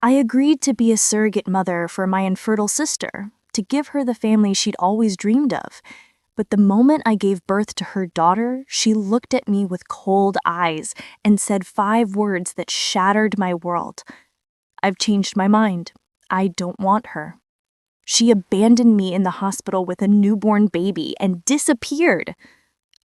I agreed to be a surrogate mother for my infertile sister, to give her the family she'd always dreamed of. But the moment I gave birth to her daughter, she looked at me with cold eyes and said 5 words that shattered my world. I've changed my mind. I don't want her. She abandoned me in the hospital with a newborn baby and disappeared.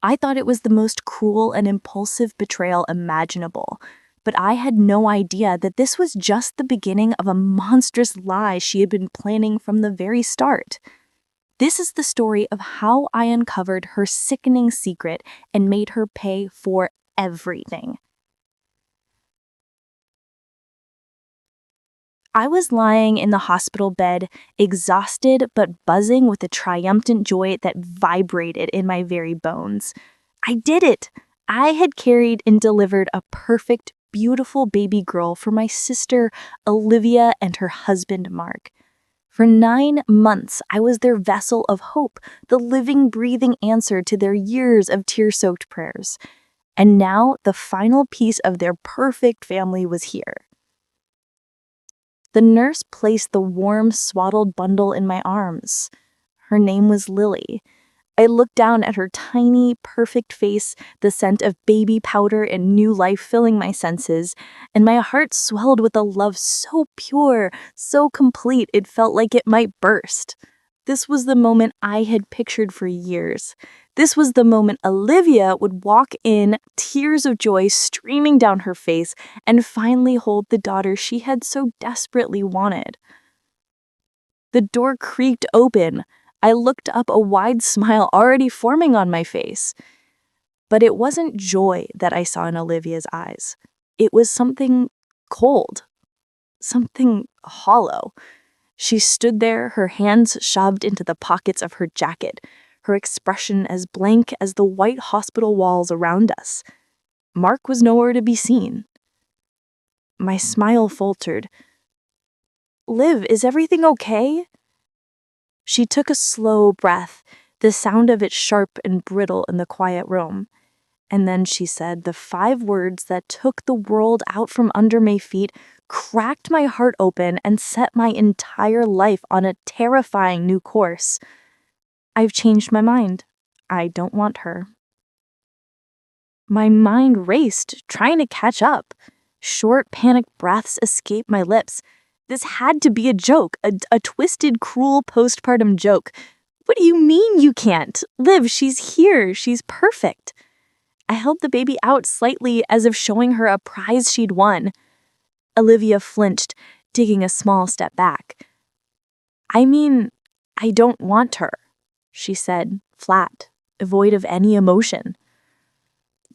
I thought it was the most cruel and impulsive betrayal imaginable, but I had no idea that this was just the beginning of a monstrous lie she had been planning from the very start. This is the story of how I uncovered her sickening secret and made her pay for everything. I was lying in the hospital bed, exhausted but buzzing with a triumphant joy that vibrated in my very bones. I did it! I had carried and delivered a perfect, beautiful baby girl for my sister, Olivia, and her husband, Mark. For 9 months, I was their vessel of hope, the living, breathing answer to their years of tear-soaked prayers. And now, the final piece of their perfect family was here. The nurse placed the warm, swaddled bundle in my arms. Her name was Lily. I looked down at her tiny, perfect face, the scent of baby powder and new life filling my senses, and my heart swelled with a love so pure, so complete, it felt like it might burst. This was the moment I had pictured for years. This was the moment Olivia would walk in, tears of joy streaming down her face, and finally hold the daughter she had so desperately wanted. The door creaked open. I looked up, a wide smile already forming on my face. But it wasn't joy that I saw in Olivia's eyes. It was something cold, something hollow. She stood there, her hands shoved into the pockets of her jacket, her expression as blank as the white hospital walls around us. Mark was nowhere to be seen. My smile faltered. "Liv, is everything okay?" She took a slow breath, the sound of it sharp and brittle in the quiet room. And then she said the 5 words that took the world out from under my feet, cracked my heart open, and set my entire life on a terrifying new course. "I've changed my mind. I don't want her." My mind raced, trying to catch up. Short, panicked breaths escaped my lips. This had to be a joke, a twisted, cruel postpartum joke. "What do you mean you can't? Liv, she's here. She's perfect." I held the baby out slightly as if showing her a prize she'd won. Olivia flinched, taking a small step back. "I mean, I don't want her," she said, flat, devoid of any emotion.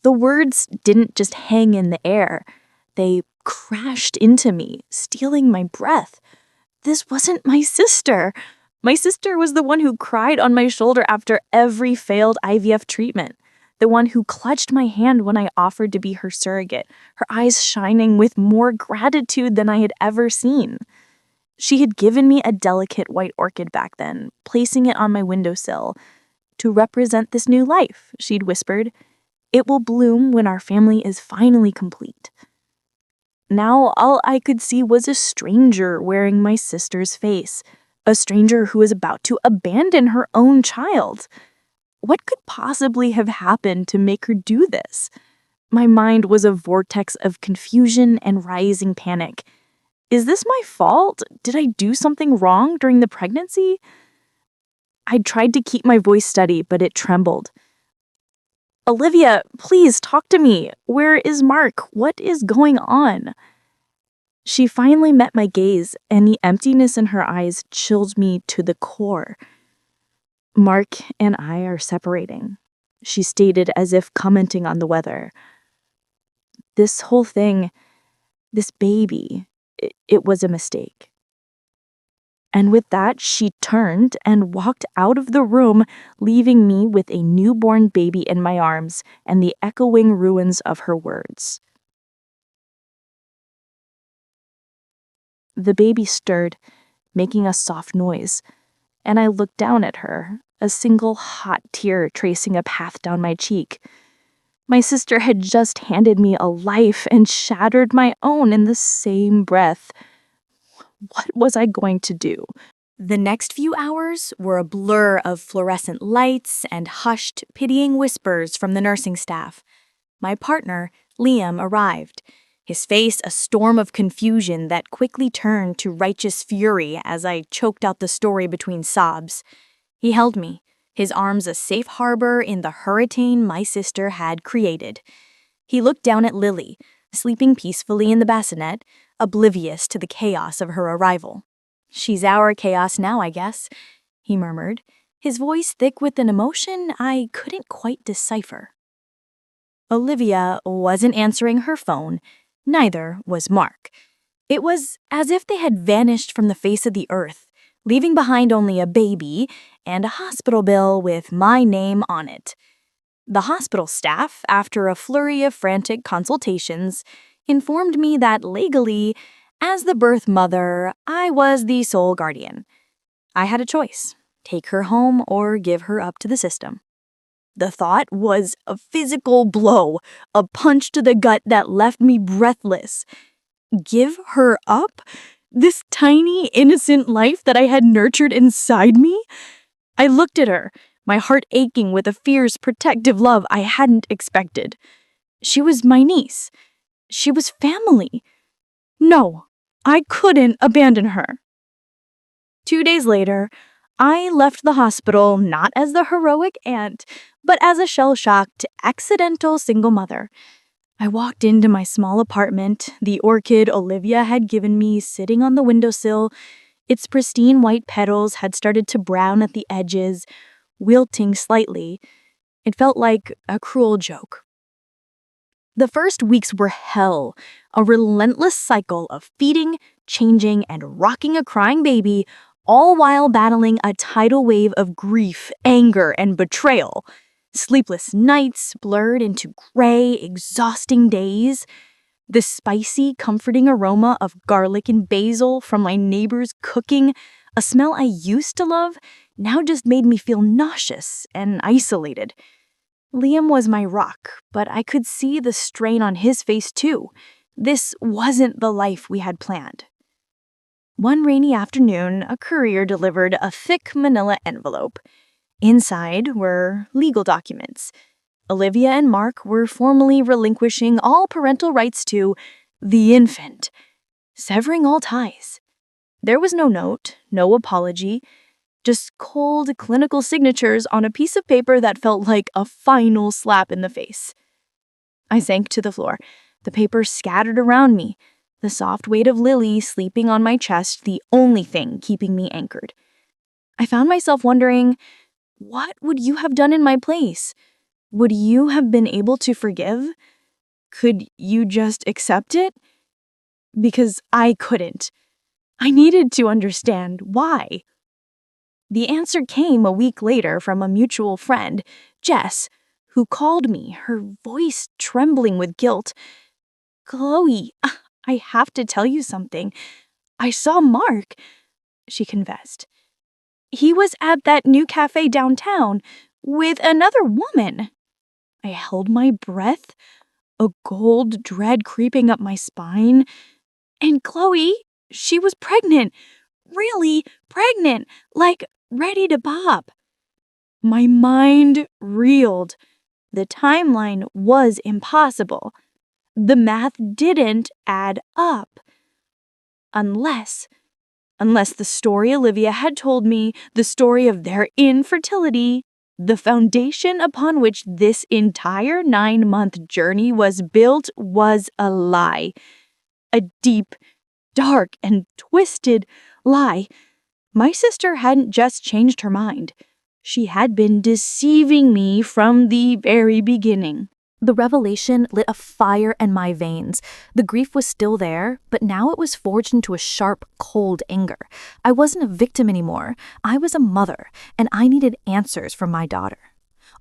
The words didn't just hang in the air. They crashed into me, stealing my breath. This wasn't my sister. My sister was the one who cried on my shoulder after every failed IVF treatment. The one who clutched my hand when I offered to be her surrogate, her eyes shining with more gratitude than I had ever seen. She had given me a delicate white orchid back then, placing it on my windowsill. "To represent this new life," she'd whispered. "It will bloom when our family is finally complete." Now all I could see was a stranger wearing my sister's face, a stranger who was about to abandon her own child. What could possibly have happened to make her do this? My mind was a vortex of confusion and rising panic. Is this my fault? Did I do something wrong during the pregnancy? I tried to keep my voice steady, but it trembled. "Olivia, please talk to me. Where is Mark? What is going on?" She finally met my gaze, and the emptiness in her eyes chilled me to the core. "Mark and I are separating," she stated as if commenting on the weather. "This whole thing, this baby, it was a mistake." And with that, she turned and walked out of the room, leaving me with a newborn baby in my arms and the echoing ruins of her words. The baby stirred, making a soft noise, and I looked down at her, a single hot tear tracing a path down my cheek. My sister had just handed me a life and shattered my own in the same breath. What was I going to do? The next few hours were a blur of fluorescent lights and hushed, pitying whispers from the nursing staff. My partner, Liam, arrived, his face a storm of confusion that quickly turned to righteous fury as I choked out the story between sobs. He held me, his arms a safe harbor in the hurricane my sister had created. He looked down at Lily, sleeping peacefully in the bassinet, oblivious to the chaos of her arrival. "She's our chaos now, I guess," he murmured, his voice thick with an emotion I couldn't quite decipher. Olivia wasn't answering her phone, neither was Mark. It was as if they had vanished from the face of the earth, leaving behind only a baby and a hospital bill with my name on it. The hospital staff, after a flurry of frantic consultations, informed me that legally, as the birth mother, I was the sole guardian. I had a choice: take her home or give her up to the system. The thought was a physical blow, a punch to the gut that left me breathless. Give her up? This tiny, innocent life that I had nurtured inside me? I looked at her, my heart aching with a fierce, protective love I hadn't expected. She was my niece. She was family. No, I couldn't abandon her. 2 days later, I left the hospital not as the heroic aunt, but as a shell-shocked, accidental single mother. I walked into my small apartment, the orchid Olivia had given me sitting on the windowsill. Its pristine white petals had started to brown at the edges, wilting slightly. It felt like a cruel joke. The first weeks were hell, a relentless cycle of feeding, changing, and rocking a crying baby, all while battling a tidal wave of grief, anger, and betrayal. Sleepless nights blurred into gray, exhausting days. The spicy, comforting aroma of garlic and basil from my neighbor's cooking, a smell I used to love, now just made me feel nauseous and isolated. Liam was my rock, but I could see the strain on his face too. This wasn't the life we had planned. One rainy afternoon, a courier delivered a thick manila envelope. Inside were legal documents. Olivia and Mark were formally relinquishing all parental rights to the infant, severing all ties. There was no note, no apology, just cold clinical signatures on a piece of paper that felt like a final slap in the face. I sank to the floor, the paper scattered around me, the soft weight of Lily sleeping on my chest the only thing keeping me anchored. I found myself wondering, what would you have done in my place? Would you have been able to forgive? Could you just accept it? Because I couldn't. I needed to understand why. The answer came a week later from a mutual friend, Jess, who called me, her voice trembling with guilt. "Chloe, I have to tell you something. I saw Mark," she confessed. "He was at that new cafe downtown with another woman." I held my breath, a cold dread creeping up my spine. And Chloe, she was pregnant. Really pregnant, like ready to pop. My mind reeled. The timeline was impossible. The math didn't add up. Unless the story Olivia had told me, the story of their infertility, the foundation upon which this entire 9-month journey was built, was a lie. A deep, dark, and twisted lie. My sister hadn't just changed her mind. She had been deceiving me from the very beginning. The revelation lit a fire in my veins. The grief was still there, but now it was forged into a sharp, cold anger. I wasn't a victim anymore. I was a mother, and I needed answers from my daughter.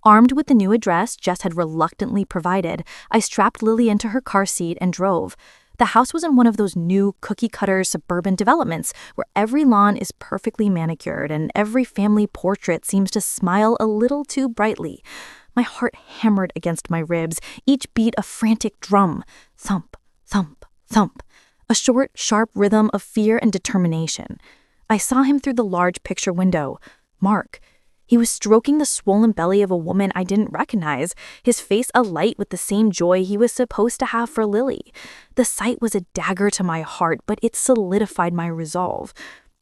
Armed with the new address Jess had reluctantly provided, I strapped Lily into her car seat and drove. The house was in one of those new cookie-cutter suburban developments where every lawn is perfectly manicured and every family portrait seems to smile a little too brightly. My heart hammered against my ribs, each beat a frantic drum. Thump, thump, thump. a short, sharp rhythm of fear and determination. I saw him through the large picture window. Mark. He was stroking the swollen belly of a woman I didn't recognize, his face alight with the same joy he was supposed to have for Lily. The sight was a dagger to my heart, but it solidified my resolve.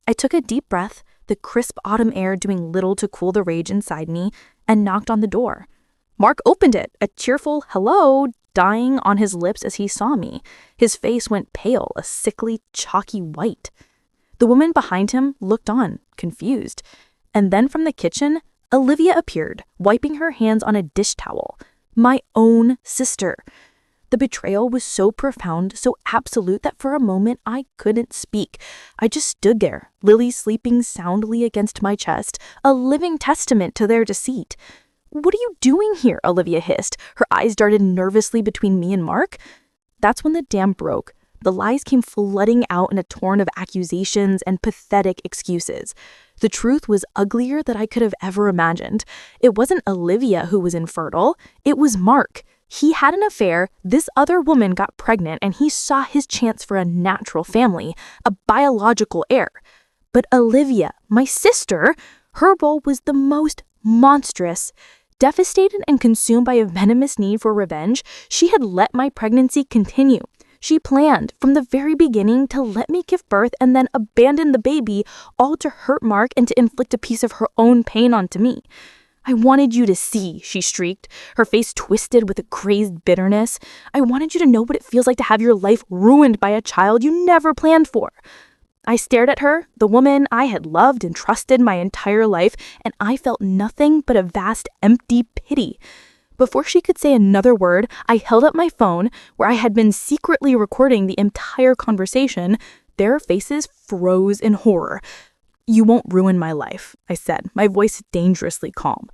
I took a deep breath, the crisp autumn air doing little to cool the rage inside me, and knocked on the door. Mark opened it, a cheerful hello dying on his lips as he saw me. His face went pale, a sickly, chalky white. The woman behind him looked on, confused. And then from the kitchen, Olivia appeared, wiping her hands on a dish towel. My own sister. The betrayal was so profound, so absolute that for a moment I couldn't speak. I just stood there, Lily sleeping soundly against my chest, a living testament to their deceit. "What are you doing here?" Olivia hissed. Her eyes darted nervously between me and Mark. That's when the dam broke. The lies came flooding out in a torrent of accusations and pathetic excuses. The truth was uglier than I could have ever imagined. It wasn't Olivia who was infertile. It was Mark. He had an affair, this other woman got pregnant, and he saw his chance for a natural family, a biological heir. But Olivia, my sister, her role was the most monstrous. Devastated and consumed by a venomous need for revenge, she had let my pregnancy continue. She planned from the very beginning to let me give birth and then abandon the baby, all to hurt Mark and to inflict a piece of her own pain onto me. "I wanted you to see," she shrieked, her face twisted with a crazed bitterness. "I wanted you to know what it feels like to have your life ruined by a child you never planned for." I stared at her, the woman I had loved and trusted my entire life, and I felt nothing but a vast, empty pity. Before she could say another word, I held up my phone, where I had been secretly recording the entire conversation. Their faces froze in horror. "You won't ruin my life," I said, my voice dangerously calm.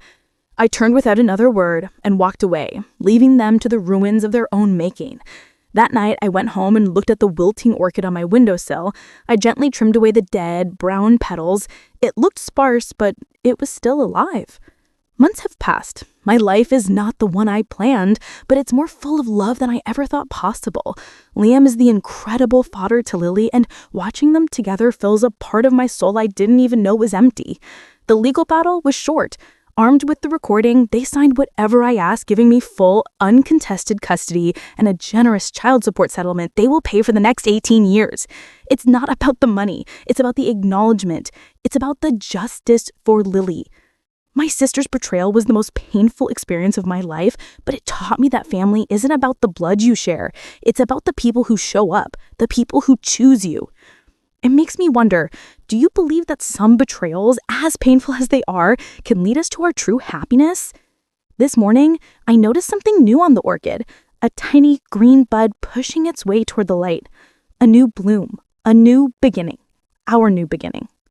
I turned without another word and walked away, leaving them to the ruins of their own making. That night, I went home and looked at the wilting orchid on my windowsill. I gently trimmed away the dead, brown petals. It looked sparse, but it was still alive. Months have passed. My life is not the one I planned, but it's more full of love than I ever thought possible. Liam is the incredible father to Lily, and watching them together fills a part of my soul I didn't even know was empty. The legal battle was short. Armed with the recording, they signed whatever I asked, giving me full, uncontested custody and a generous child support settlement they will pay for the next 18 years. It's not about the money. It's about the acknowledgement. It's about the justice for Lily. My sister's betrayal was the most painful experience of my life, but it taught me that family isn't about the blood you share. It's about the people who show up, the people who choose you. It makes me wonder, do you believe that some betrayals, as painful as they are, can lead us to our true happiness? This morning, I noticed something new on the orchid, a tiny green bud pushing its way toward the light. A new bloom, a new beginning, our new beginning.